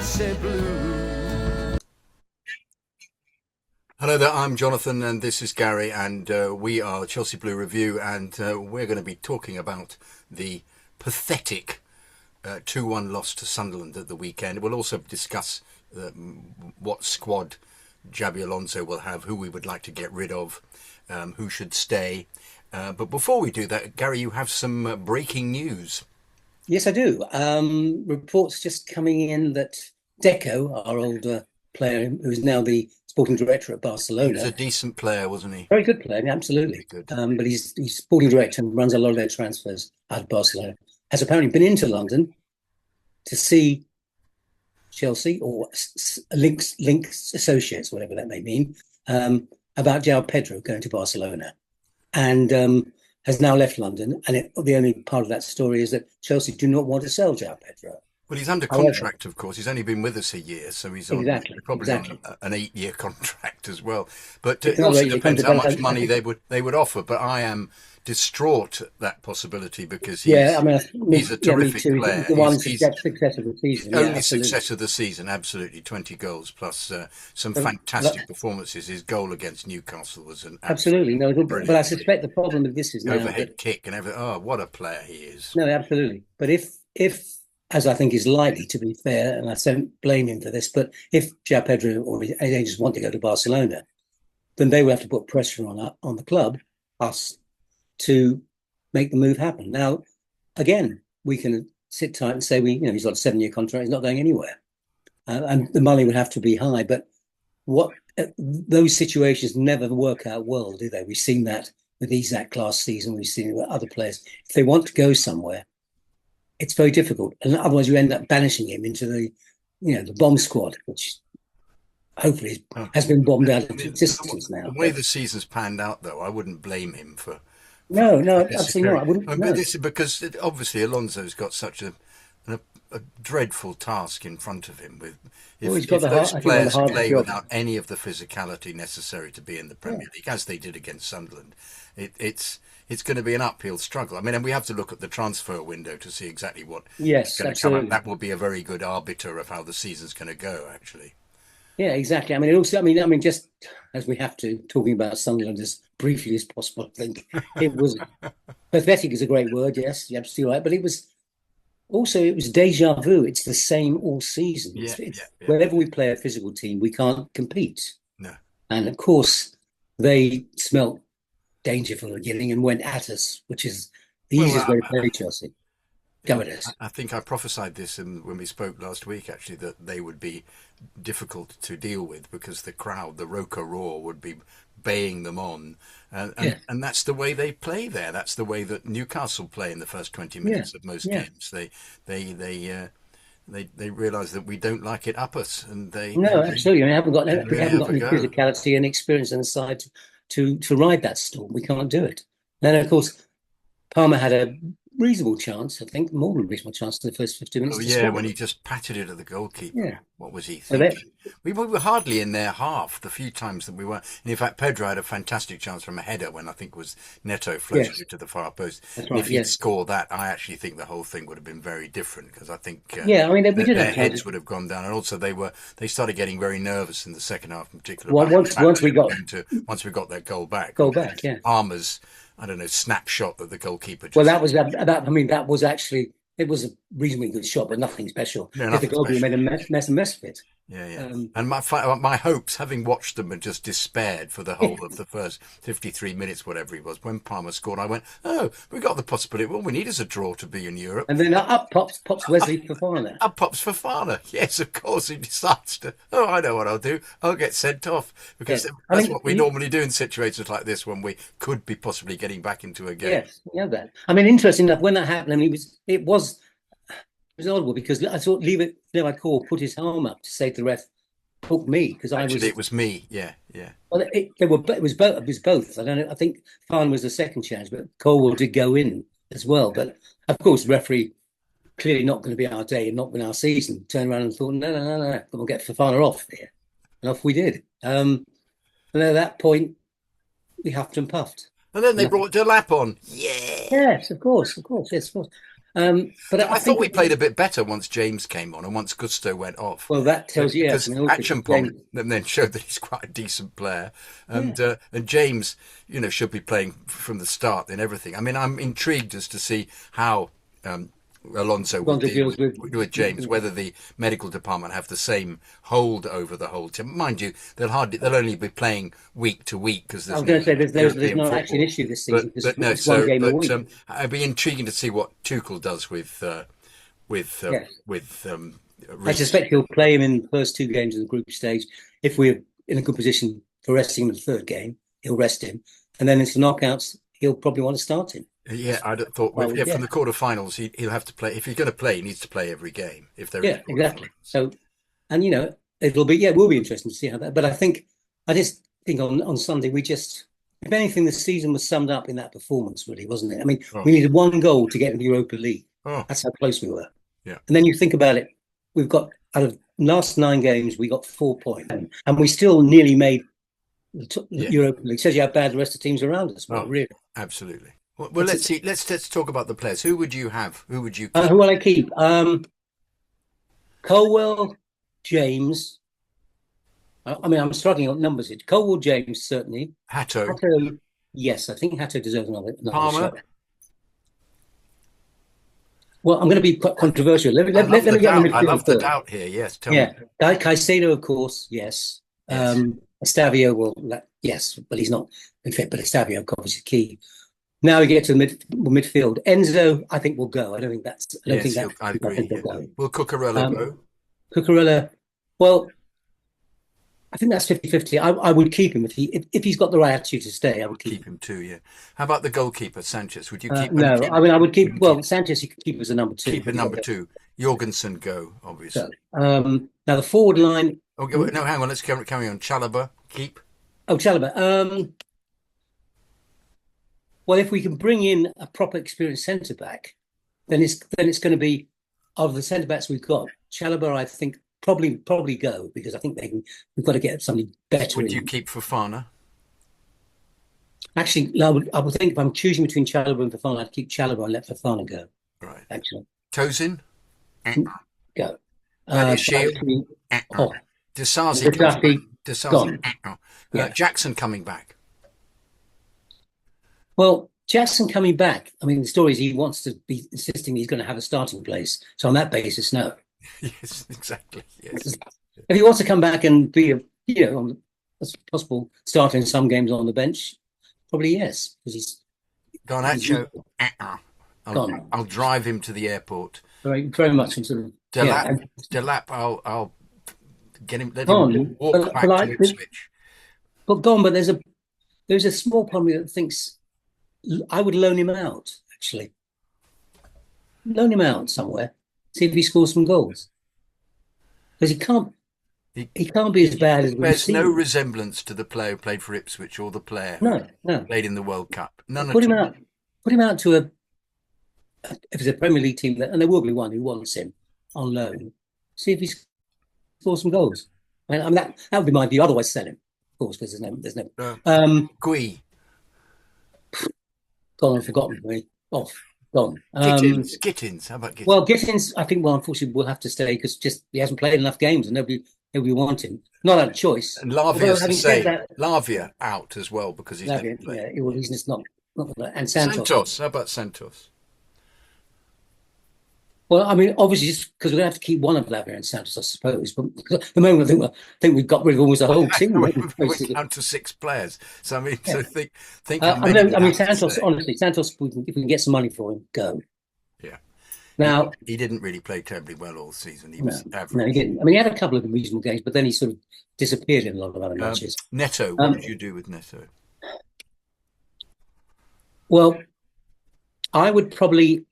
Chelsea Blue. Hello there, I'm Jonathan and this is Gary, and we are Chelsea Blue Review, and we're going to be talking about the pathetic 2-1 loss to Sunderland at the weekend. We'll also discuss what squad Xabi Alonso will have, who we would like to get rid of, who should stay. But before we do that, Gary, you have some breaking news. Yes, I do. Reports just coming in that Deco, our older player, who's now the sporting director at Barcelona. He was a decent player, wasn't he? Very good player, absolutely. Very good. But he's sporting director and runs a lot of their transfers out of Barcelona. Has apparently been into London to see Chelsea or links associates, whatever that may mean, about João Pedro going to Barcelona, and has now left London. And the only part of that story is that Chelsea do not want to sell João Pedro. Well, he's under contract, of course. He's only been with us a year, so he's probably on an 8-year contract as well. But it also depends how much money they would offer. But I am distraught at that possibility because he's a terrific player. The one success of the season. Only success of the season, absolutely. 20 goals plus some fantastic performances. His goal against Newcastle was an absolutely no. But I suspect the problem with this is now overhead kick and everything. Oh, what a player he is! No, absolutely. But if as I think is likely, to be fair, and I don't blame him for this, but if João Pedro or his agents want to go to Barcelona, then they will have to put pressure on the club, us, to make the move happen. Now, again, we can sit tight and say he's got a 7-year contract, he's not going anywhere, and the money would have to be high. But those situations never work out well, do they? We've seen that with Isak last season. We've seen it with other players. If they want to go somewhere, it's very difficult, and otherwise you end up banishing him into the bomb squad, which hopefully has been bombed out of existence now. The way the season's panned out, though, I wouldn't blame him for. No, absolutely not. I wouldn't. No. This is because obviously Alonso's got such a dreadful task in front of him. If those players play without any of the physicality necessary to be in the Premier League, as they did against Sunderland, it's going to be an uphill struggle. I mean, and we have to look at the transfer window to see exactly what is going to come up. That will be a very good arbiter of how the season's going to go, actually. Yeah, exactly. I mean, just as we have to, talking about Sunderland as briefly as possible, I think it was pathetic is a great word. Yes, you're absolutely right. But it was deja vu. It's the same all season. Whenever we play a physical team, we can't compete. No. And of course, they smelt danger from the beginning and went at us, which is the easiest way to play Chelsea. Go at us. I think I prophesied this when we spoke last week, actually, that they would be difficult to deal with because the crowd, the Roca roar, would be baying them on. And that's the way they play there. That's the way that Newcastle play in the first 20 minutes of most games. They realise that we don't like it up us, and absolutely. I mean, haven't got any physicality and experience on the side to ride that storm. We can't do it. Then, of course, Palmer had a reasonable chance, I think, more than a reasonable chance in the first 15 minutes. Oh, yeah, when he just patted it at the goalkeeper. Yeah. What was he thinking? We were hardly in their half the few times that we were. And in fact, Pedro had a fantastic chance from a header when I think it was Neto floated it to the far post. Right, and if he'd scored that, I actually think the whole thing would have been very different because I think their heads would have gone down. And also they started getting very nervous in the second half in particular. Well, once we got their goal back. Palmer's snapshot that the goalkeeper just... Well, that was actually, it was a reasonably good shot, but nothing special. If the goalkeeper made a mess of it. Yeah. And my hopes, having watched them, and just despaired for the whole of the first 53 minutes, whatever it was. When Palmer scored, I went, "Oh, we got the possibility. What we need is a draw to be in Europe." And then up pops Wesley Fofana. Up pops Fofana. Yes, of course. He decides to. Oh, I know what I'll do. I'll get sent off because that's what we normally do in situations like this when we could be possibly getting back into a game. Yes, that. I mean, interesting enough, when that happened, I mean, it was audible because I thought Levi Cole put his arm up to say to the ref, "Book me," because it was me. Yeah. Well, it was both. I don't know. I think Farn was the second chance, but Cole did go in as well. But of course, the referee, clearly not going to be our day and not been our season, turned around and thought, no, we'll get Fofana off here, and off we did. And at that point, we huffed and puffed. And then they brought Delap on. Yeah. Yes, of course. Yes, of course. But I I thought think, we played a bit better once James came on and once Gusto went off. well, that tells you, yes. Because I mean, also, Acheampong then showed that he's quite a decent player, and James, should be playing from the start and everything. I mean, I'm intrigued as to see how Alonso will Alonso deal deals with James, whether the medical department have the same hold over the whole team. Mind you, they'll only be playing week to week because I there's was going to say there's European not football. actually an issue this season because No, it's one game a week. It'd be intriguing to see what Tuchel does with Yes. I Reece. suspect he'll play him in the first two games of the group stage. If we're in a good position for resting him in the third game, he'll rest him. And then into knockouts, he'll probably want to start him. Yeah, I'd have thought from the quarterfinals, he'll have to play. If he's going to play, he needs to play every game. If there is exactly. So, and it will be interesting to see how that. But I just think on Sunday if anything, the season was summed up in that performance, really, wasn't it? I mean, we needed one goal to get in the Europa League. That's how close we were. Yeah. And then you think about it, we've got out of last 9 games, we got 4 points, and we still nearly made the Europa League. Says you how bad the rest of the teams around us were, really. Absolutely. Well, let's see. Let's talk about the players. Who would you have? Who would you keep? Who will I keep? Colwell, James. I mean, I'm struggling on numbers here. Colwell, James, certainly. Hatto. Yes, I think Hatto deserves another Palmer. shot. Well, I'm going to be quite controversial. Let me get the midfield. I love the doubt here. Yes, tell me. Caicedo, of course, yes. Estavio, yes, but he's not in fit. But Estavio, of course, is key. Now we get to the midfield. Enzo, I think will go. I don't think that's. I agree. Will Cucurella go? Cucurella, well, I think that's 50-50. I would keep him if he's got the right attitude to stay. I would keep him too. Yeah. How about the goalkeeper Sanchez? Would you keep? No, I would keep. Well, Sanchez you could keep as a number 2. Keep a number 2. Jorgensen go, obviously. So, now the forward line. Okay, no, hang on. Let's carry on. Chalobah, keep. Oh, Chalobah. Well, if we can bring in a proper experienced centre back, then it's going to be, of the centre backs we've got, Chalobah, I think probably go, because I think we've got to get somebody better. Would you keep Fofana? Actually, I would think if I'm choosing between Chalobah and Fofana, I'd keep Chalobah and let Fofana go. Right. Actually. Tosin? Go. Disasi. Jackson coming back. Well, Jackson coming back, I mean, the story is he wants to be insisting he's going to have a starting place. So on that basis, no. Yes, exactly. Yes. If he wants to come back and be as possible starter in some games on the bench, probably yes, because he's Garnacho. Gone. I'll drive him to the airport. Very, very much. Sort of, Delap. I'll get him. Let him walk back to Ipswich. But gone. But there's a small part of me that thinks I would loan him out. Actually, loan him out somewhere. See if he scores some goals. Because he can't be as bad as we've There's seen. no resemblance to the player who played for Ipswich or the player who played in the World Cup. None. Put him out to if it's a Premier League team, and there will be one who wants him on loan. See if he scores some goals. I mean, that would be my view. Otherwise, sell him, of course, because there's no. Gui. Gone and forgotten. Off. Gone. Gittins. How about Gittins? Well, Gittins, I think, unfortunately, will have to stay because he hasn't played enough games and nobody want him. Not out of choice. And Lavia's the same. Lavia out as well because he's never played. Yeah, he's just not. And Santos. How about Santos? Well, I mean, obviously, just because we're going to have to keep one of Lavia and Santos, I suppose. But at the moment, I think we've got rid of almost the whole team. We're down to 6 players. So I mean, think. Santos. Honestly, Santos. If we can get some money for him, go. Yeah. Now he didn't really play terribly well all season. He was average. No, he didn't. I mean, he had a couple of reasonable games, but then he sort of disappeared in a lot of other matches. Neto. What would you do with Neto? Well, I would probably.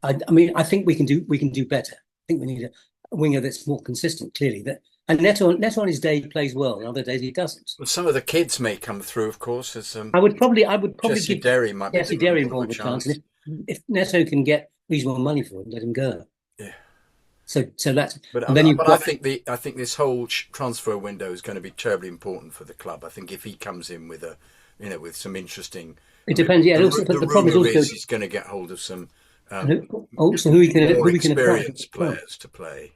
I mean, I think we can do better. I think we need a winger that's more consistent. Clearly, and Neto on his day plays well, and other days he doesn't. Well, some of the kids may come through, of course. As I would probably Jesse give Derry might Jesse Derry more of a chance. And if Neto can get reasonable money for him, let him go. Yeah. So that's. But I think this whole transfer window is going to be terribly important for the club. I think if he comes in with with some interesting. It depends. Yeah. The problem is he's going to get hold of some Also, who we can more acquire. experienced players to play.